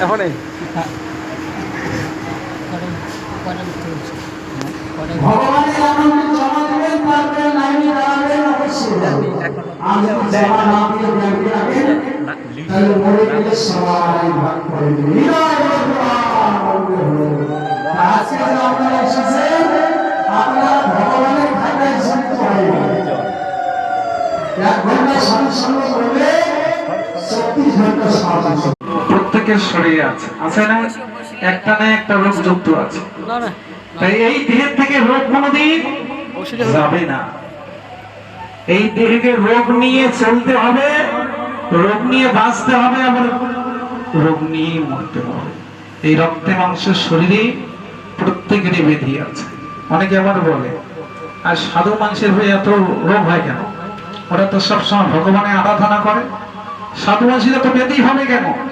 এখনই ভগবানের আনন্দে জমা দেবেন, তারপরে লাইনে দাঁড়াবেন অবশ্যই। আর যদি জমা না দিয়ে ব্যাংকে রাখেন তাহলে মরে গেলে সবাই ভাগ করে দেবে। আজকে যে আপনারা এসেছেন আপনারা ভগবানের খাতায় যুক্ত হয়ে 1 ঘন্টা সৎসঙ্গ করলে 36 ঘন্টা সৎসঙ্গ। প্রত্যেকের শরীরে আছে, আছে না? একটা না একটা রোগ যুক্ত আছে। তাই এই দেহের থেকে রোগ কোনদিন যাবে না। এই দেহকে রোগ নিয়ে চলতে হবে, রোগ নিয়ে বাঁচতে হবে, আবার রোগ নিয়ে মরতে হবে। এই রক্তে মাংসের শরীরে প্রত্যেকেরই ব্যাধি আছে। অনেকে আবার বলে আর সাধু মানুষের হয়ে এত রোগ হয় কেন? ওরা তো সবসময় ভগবানের আরাধনা করে, সাধু মানুষের তো ব্যাধি হবে কেন?